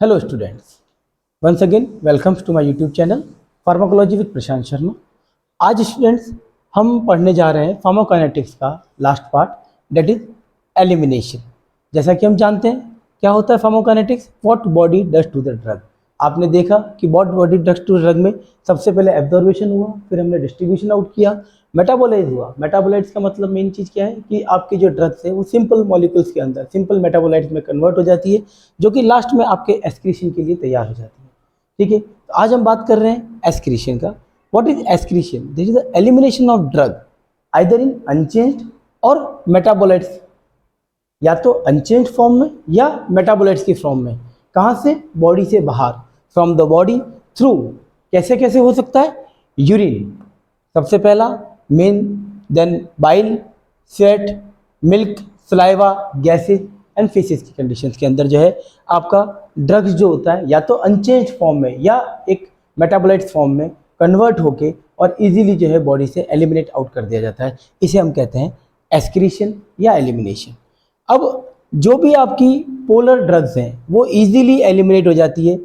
Hello students, once again welcomes to my YouTube channel pharmacology with Prashant Sharma. आज students हम पढ़ने जा रहे हैं फार्माकोकाइनेटिक्स का last part, that is elimination. जैसा कि हम जानते हैं क्या होता है pharmacokinetics, what body does to the drug. आपने देखा कि what body does to drug में सबसे पहले एब्जॉर्बेशन हुआ, फिर हमने डिस्ट्रीब्यूशन आउट किया, मेटाबोलाइज हुआ। मेटाबोलाइट्स का मतलब मेन चीज़ क्या है कि आपकी जो ड्रग्स है वो सिंपल मॉलिक्यूल्स के अंदर सिंपल मेटाबोलाइट्स में कन्वर्ट हो जाती है, जो कि लास्ट में आपके एक्सक्रीशन के लिए तैयार हो जाती है। ठीक है, तो आज हम बात कर रहे हैं एक्सक्रीशन का। What is excretion? This is the elimination of drug either in unchanged और मेटाबोलाइट्स, या तो अनचेंज्ड फॉर्म में या मेटाबोलाइट्स की फॉर्म में। कहाँ से? बॉडी से बाहर, फ्रॉम द बॉडी थ्रू। कैसे कैसे हो सकता है? यूरिन सबसे पहला main, then bile, sweat, milk, saliva, gases and faeces की कंडीशंस के अंदर जो है आपका ड्रग्स जो होता है या तो अनचेंज्ड फॉर्म में या एक मेटाबोलाइट्स फॉर्म में कन्वर्ट होके और इजीली जो है बॉडी से एलिमिनेट आउट कर दिया जाता है। इसे हम कहते हैं एक्सक्रीशन या एलिमिनेशन। अब जो भी आपकी पोलर ड्रग्स हैं वो इजीली एलिमिनेट हो जाती है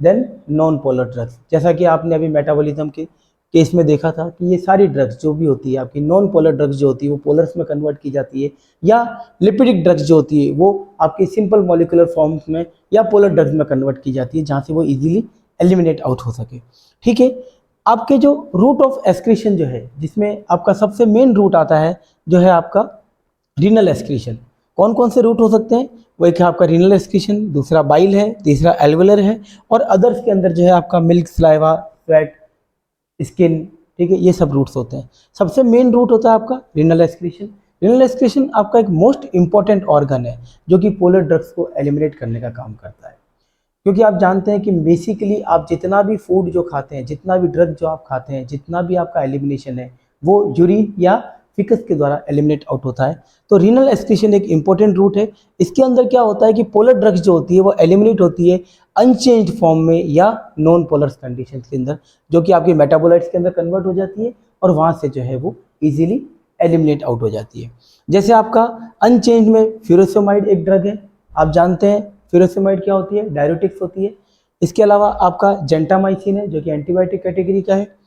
देन नॉन पोलर ड्रग्स। जैसा कि आपने अभी मेटाबॉलिज्म के केस में देखा था कि ये सारी ड्रग्स जो भी होती है आपकी नॉन पोलर ड्रग्स जो होती है वो पोलर्स में कन्वर्ट की जाती है, या लिपिडिक ड्रग्स जो होती है वो आपकी सिंपल मॉलिकुलर फॉर्म्स में या पोलर ड्रग्स में कन्वर्ट की जाती है, जहाँ से वो इजीली एलिमिनेट आउट हो सके। ठीक है, आपके जो रूट ऑफ एक्सक्रीशन जो है, जिसमें आपका सबसे मेन रूट आता है जो है आपका रीनल एक्सक्रीशन। कौन कौन से रूट हो सकते हैं? वो एक है आपका रीनल एक्सक्रीशन, दूसरा बाइल है, तीसरा एल्वुलर है, और अदर्स के अंदर जो है आपका मिल्क, सलाइवा, स्वेट, स्किन। ठीक है, ये सब रूट्स होते हैं। सबसे मेन रूट होता है आपका रीनल एक्सक्रीशन। रीनल एक्सक्रीशन आपका एक मोस्ट इंपॉर्टेंट ऑर्गन है जो कि पोलर ड्रग्स को एलिमिनेट करने का काम करता है। क्योंकि आप जानते हैं कि बेसिकली आप जितना भी फूड जो खाते हैं, जितना भी ड्रग जो आप खाते हैं, जितना भी आपका एलिमिनेशन है वो यूरिन या फिकस के द्वारा एलिमिनेट आउट होता है। तो रीनल एक्सक्रीशन एक इंपॉर्टेंट रूट है। इसके अंदर क्या होता है कि पोलर ड्रग्स जो होती है वो एलिमिनेट होती है अनचेंज्ड फॉर्म में या नॉन पोलर कंडीशंस के अंदर, जो कि आपकी मेटाबोलाइट्स के अंदर कन्वर्ट हो जाती है और वहाँ से जो है वो इजीली एलिमिनेट आउट हो जाती है। जैसे आपका अनचेंज्ड में फ्यूरोसेमाइड एक ड्रग है, आप जानते हैं फ्यूरोसेमाइड क्या होती है? डायरेटिक्स होती है। इसके अलावा आपका जेंटामाइसिन है जो कि एंटीबायोटिक कैटेगरी का है।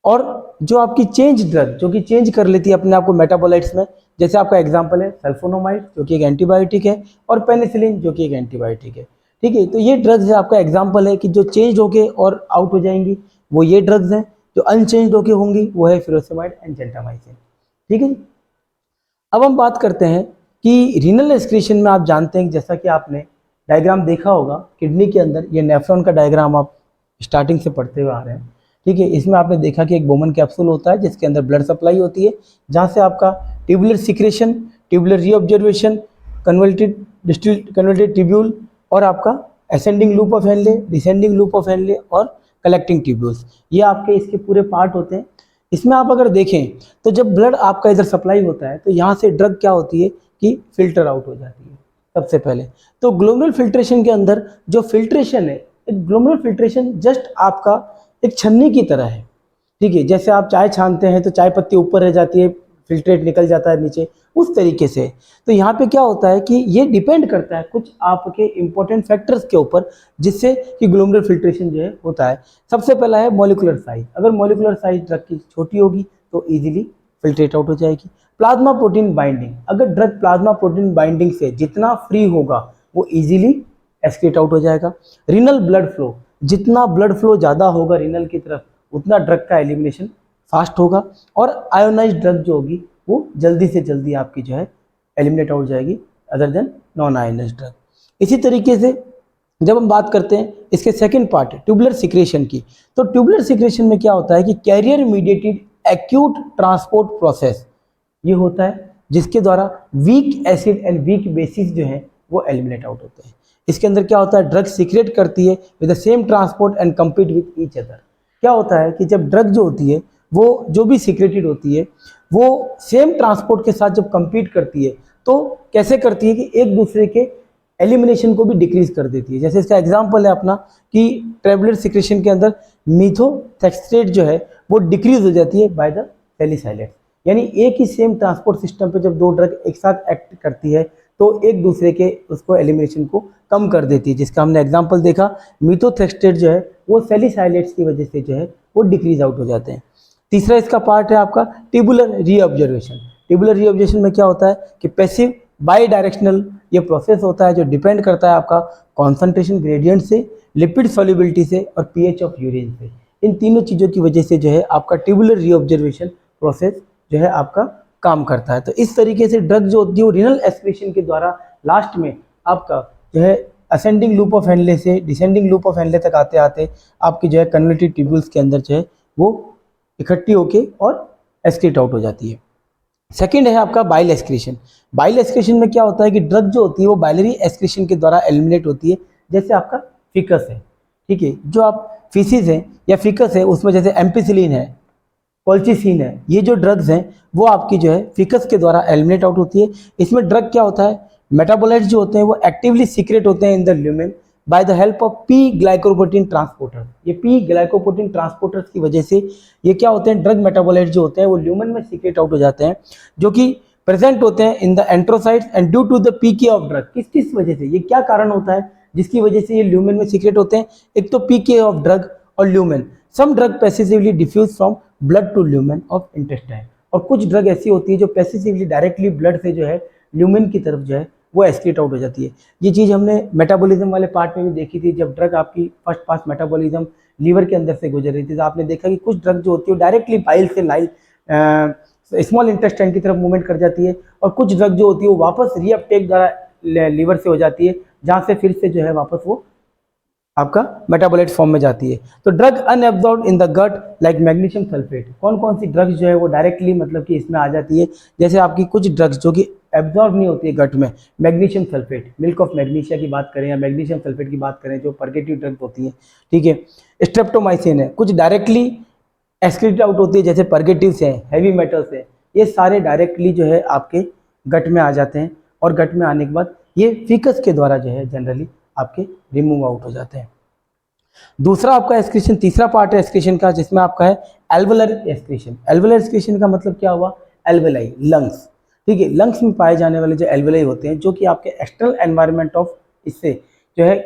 और जो आपकी चेंज ड्रग जो कि चेंज कर लेती है अपने आप को मेटाबोलाइट्स में, जैसे आपका एग्जांपल है सल्फोनामाइड जो कि एक एंटीबायोटिक है, और पेनिसिलिन जो कि एक एंटीबायोटिक है। ठीक है, तो ये ड्रग्स है आपका एग्जांपल है कि जो चेंज होके और आउट हो जाएंगी वो ये ड्रग्स हैं। जो अनचेंज होके होंगी वो है फ्यूरोसेमाइड एंड जेंटामाइसिन। ठीक है, अब हम बात करते हैं कि रीनल एक्सक्रीशन में आप जानते हैं, जैसा कि आपने डायग्राम देखा होगा किडनी के अंदर, ये नेफ्रॉन का डायग्राम आप स्टार्टिंग से पढ़ते हुए आ रहे हैं। ठीक है, इसमें आपने देखा कि एक बोमन कैप्सूल होता है जिसके अंदर ब्लड सप्लाई होती है, जहाँ से आपका tubular secretion, tubular reabsorption, convoluted tubule, और आपका ascending loop of Henle, descending loop of Henle, और कलेक्टिंग ट्यूब्यूल्स, ये आपके इसके पूरे पार्ट होते हैं। इसमें आप अगर देखें तो जब ब्लड आपका इधर सप्लाई होता है तो यहाँ से ड्रग क्या होती है कि फिल्टर आउट हो जाती है सबसे पहले। तो ग्लोमेरुलर फिल्ट्रेशन के अंदर जो फिल्ट्रेशन है, एक ग्लोमेरुलर फिल्ट्रेशन जस्ट आपका एक छन्नी की तरह है। ठीक है, जैसे आप चाय छानते हैं तो चाय पत्ती ऊपर रह जाती है, फिल्ट्रेट निकल जाता है नीचे, उस तरीके से। तो यहाँ पे क्या होता है कि ये डिपेंड करता है कुछ आपके इंपॉर्टेंट फैक्टर्स के ऊपर, जिससे कि ग्लोमेरुलर फिल्ट्रेशन जो है होता है। सबसे पहला है मॉलिक्यूलर साइज। अगर मॉलिक्यूलर साइज ड्रग की छोटी होगी तो इजीली फिल्ट्रेट आउट हो जाएगी। प्लाज्मा प्रोटीन बाइंडिंग, अगर ड्रग प्लाज्मा प्रोटीन बाइंडिंग से जितना फ्री होगा वो इजीली एक्सक्रीट आउट हो जाएगा। रीनल ब्लड फ्लो, जितना ब्लड फ्लो ज़्यादा होगा रीनल की तरफ उतना ड्रग का एलिमिनेशन फास्ट होगा, और आयोनाइज्ड ड्रग जो होगी वो जल्दी से जल्दी आपकी जो है एलिमिनेट आउट जाएगी other than non ionised drug. इसी तरीके से जब हम बात करते हैं इसके सेकंड पार्ट ट्यूबुलर सिक्रेशन की, तो ट्यूबुलर सिक्रेशन में क्या होता है कि carrier mediated acute transport process ये होता है, जिसके द्वारा weak acid and weak bases जो है वो एलिमिनेट आउट होते हैं। इसके अंदर क्या होता है, ड्रग सीक्रेट करती है with the same transport and compete with each other. क्या होता है कि जब ड्रग जो होती है वो जो भी सीक्रेटेड होती है वो सेम ट्रांसपोर्ट के साथ जब कम्पीट करती है तो कैसे करती है कि एक दूसरे के एलिमिनेशन को भी डिक्रीज कर देती है। जैसे इसका एग्जांपल है अपना कि ट्रेवलर सिक्रेशन के अंदर मीथोट्रेक्सेट जो है वो डिक्रीज हो जाती है बाय द सैलिसाइलेट। यानी एक ही सेम ट्रांसपोर्ट सिस्टम पे जब दो ड्रग एक साथ एक्ट करती है तो एक दूसरे के उसको एलिमिनेशन को कम कर देती है, जिसका हमने एग्जाम्पल देखा मीथोट्रेक्सेट जो है वो सैलिसाइलेट्स की वजह से जो है वो डिक्रीज आउट हो जाते हैं। तीसरा इसका पार्ट है आपका ट्यूबुलर रीऑब्जर्वेशन। ट्यूबुलर रीऑब्जर्वेशन में क्या होता है कि पैसिव बाई डायरेक्शनल ये प्रोसेस होता है जो डिपेंड करता है आपका कॉन्सेंट्रेशन ग्रेडियंट से, लिपिड सॉल्युबिलिटी से और पीएच ऑफ यूरिन से। इन तीनों चीज़ों की वजह से जो है आपका ट्यूबुलर रीऑब्जर्वेशन प्रोसेस जो है आपका काम करता है। तो इस तरीके से ड्रग जो होती है वो रिनल एस्पिरेशन के द्वारा लास्ट में आपका जो है असेंडिंग लूप ऑफ हेनले से डिसेंडिंग लूप ऑफ हेनले तक आते आते आपकी जो है कन्वर्टिव ट्यूब्यूल्स के अंदर जो है वो इकट्ठी होके और एक्सक्रीट आउट हो जाती है। सेकंड है आपका बाइल एक्सक्रीशन। बाइल एक्सक्रीशन में क्या होता है कि ड्रग जो होती है वो बाइलरी एक्सक्रीशन के द्वारा एलिमिनेट होती है। जैसे आपका फिकस है, ठीक है, जो आप फीसिस है या फिकस है उसमें जैसे एम्पिसिलिन है, कोल्चिसिन है, ये जो ड्रग्स हैं वो आपकी जो है फिकस के द्वारा एलिमिनेट आउट होती है। इसमें ड्रग क्या होता है, मेटाबोलाइट्स जो होते हैं वो एक्टिवली सीक्रेट होते हैं in the lumen by the help of P glycoprotein transporter. ये पी ग्लाइकोप्रोटीन ट्रांसपोर्टर्स की वजह से ये क्या होते हैं, ड्रग मेटाबोलाइट्स जो होते हैं वो ल्यूमेन में सीक्रेट आउट हो जाते हैं, जो कि प्रेजेंट होते हैं in the enterocytes and due to the PK of drug. किस किस वजह से, ये क्या कारण होता है जिसकी वजह से ये ल्यूमेन में सीक्रेट होते हैं? एक तो पीके ऑफ ड्रग और lumen. Some drug passively diffuse from blood to lumen of intestine, और कुछ ड्रग ऐसी होती है जो पैसिवली डायरेक्टली ब्लड से जो है ल्यूमेन की तरफ जो है वो एक्सक्रीट आउट हो जाती है। ये चीज़ हमने मेटाबॉलिज्म वाले पार्ट में भी देखी थी, जब ड्रग आपकी फर्स्ट पास मेटाबॉलिज्म लीवर के अंदर से गुजर रही थी तो आपने देखा कि कुछ ड्रग जो होती है डायरेक्टली बाइल से लाइल स्मॉल इंटेस्टाइन की तरफ मूवमेंट कर जाती है, और कुछ ड्रग जो होती है वो वापस रीअपटेक द्वारा लीवर से हो जाती है, जहाँ से फिर से जो है वापस वो आपका मेटाबोलाइट फॉर्म में जाती है। तो drug unabsorbed in the gut like magnesium sulphate. कौन कौन सी ड्रग्स जो है वो डायरेक्टली मतलब कि इसमें आ जाती है, जैसे आपकी कुछ ड्रग्स जो कि एब्जॉर्ब नहीं होती है गट में, magnesium sulphate, milk of magnesia की बात करें या मैग्नीशियम सल्फेट की बात करें जो पर्गेटिव ड्रग्स होती हैं, ठीक है। स्ट्रेप्टोमाइसिन है, कुछ डायरेक्टली एक्सक्रीट आउट होती है जैसे पर्गेटिव्स हैं, हैवी मेटल्स हैं, ये सारे डायरेक्टली जो है आपके गट में आ जाते हैं, और गट में आने के बाद ये फिकस के द्वारा जो है जनरली आपके रिमूव आउट हो जाते हैं। दूसरा आपका एक्सक्रीशन, तीसरा पार्ट है एक्सक्रीशन का जिसमें आपका है एल्वेलर एक्सक्रीशन। एल्वेलर एक्सक्रीशन का मतलब क्या हुआ, एल्वेलाई लंग्स, ठीक है। लंग्स में पाए जाने वाले जो एल्वेलाई होते हैं जो कि आपके एक्सटर्नल एनवायरनमेंट ऑफ इससे जो है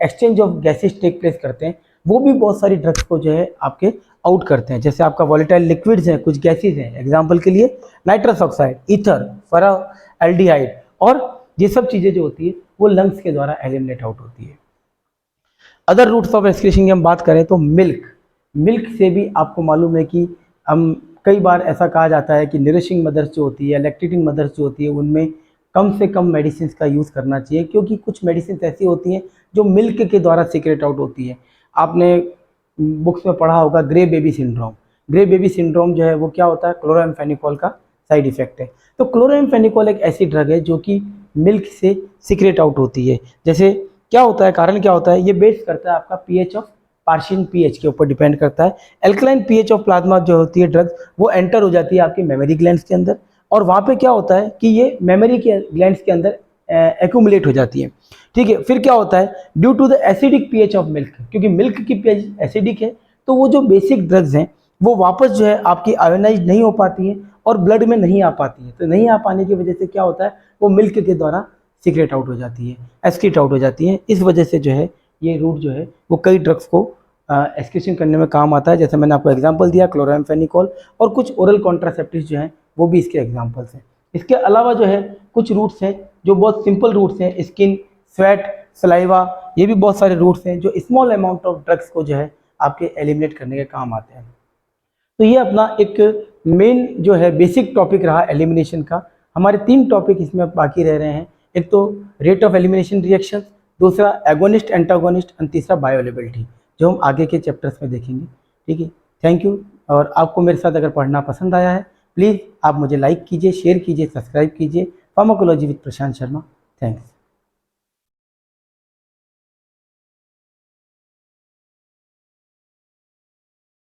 exchange of gases take place करते हैं, वो भी बहुत सारी ड्रग्स को जो है आपके आउट करते हैं। जैसे आपका वॉलेटाइल लिक्विड्स हैं, कुछ गैसेज हैं, एग्जाम्पल के लिए नाइट्रस ऑक्साइड, ईथर, फॉर्मल्डिहाइड, और ये सब चीज़ें जो होती है वो लंग्स के द्वारा एलिमिनेट आउट होती है। अदर रूट्स ऑफ एक्सक्रीशन की हम बात करें तो मिल्क से भी आपको मालूम है कि हम कई बार ऐसा कहा जाता है कि नरिशिंग मदर्स जो होती है, लैक्टेटिंग मदर्स जो होती है, उनमें कम से कम मेडिसिन का यूज़ करना चाहिए, क्योंकि कुछ मेडिसिन ऐसी होती हैं जो मिल्क के द्वारा सीक्रेट आउट होती है। आपने बुक्स में पढ़ा होगा grey baby syndrome. Grey baby syndrome जो है वो क्या होता है, क्लोराम्फेनिकोल का साइड इफेक्ट है। तो क्लोराम्फेनिकोल एक ऐसी ड्रग है जो कि मिल्क से सीक्रेट आउट होती है। जैसे क्या होता है, कारण क्या होता है, ये बेस करता है आपका पीएच ऑफ पार्शियन पीएच के ऊपर डिपेंड करता है। एल्कलाइन पीएच ऑफ प्लाज्मा जो होती है ड्रग्स वो एंटर हो जाती है आपकी मेमोरी ग्लैंड्स के अंदर, और वहाँ पे क्या होता है कि ये मेमोरी के ग्लैंड्स के अंदर एक्यूमुलेट हो जाती है, ठीक है। फिर क्या होता है, due to the acidic pH of milk, क्योंकि मिल्क की पीएच एसिडिक है तो वो जो बेसिक ड्रग्स हैं वो वापस जो है आपकी आयोनाइज नहीं हो पाती हैं और ब्लड में नहीं आ पाती है। तो नहीं आ पाने की वजह से क्या होता है, वो मिल्क के द्वारा सीक्रेट आउट हो जाती है, एक्सक्रीट आउट हो जाती है। इस वजह से जो है ये रूट जो है वो कई ड्रग्स को एक्सक्रीशन करने में काम आता है। जैसे मैंने आपको एग्जांपल दिया क्लोराम्फेनिकोल, और कुछ ओरल कॉन्ट्रासेप्टिव्स जो हैं वो भी इसके एग्जांपल्स हैं। इसके अलावा जो है कुछ रूट्स हैं जो बहुत सिंपल रूट्स हैं, स्किन, स्वेट, सलाइवा, ये भी बहुत सारे रूट्स हैं जो स्मॉल अमाउंट ऑफ ड्रग्स को जो है आपके एलिमिनेट करने के काम आते हैं। तो ये अपना एक मेन जो है बेसिक टॉपिक रहा एलिमिनेशन का। हमारे 3 टॉपिक इसमें बाकी रह रहे हैं, एक तो रेट ऑफ एलिमिनेशन रिएक्शन, दूसरा एगोनिस्ट एंटागोनिस्ट, और तीसरा बायोअवेलेबिलिटी, जो हम आगे के चैप्टर्स में देखेंगे, ठीक है। Thank you. और आपको मेरे साथ अगर पढ़ना पसंद आया है प्लीज़ आप मुझे लाइक कीजिए, शेयर कीजिए, सब्सक्राइब कीजिए। Pharmacology with Prashant Sharma. Thanks.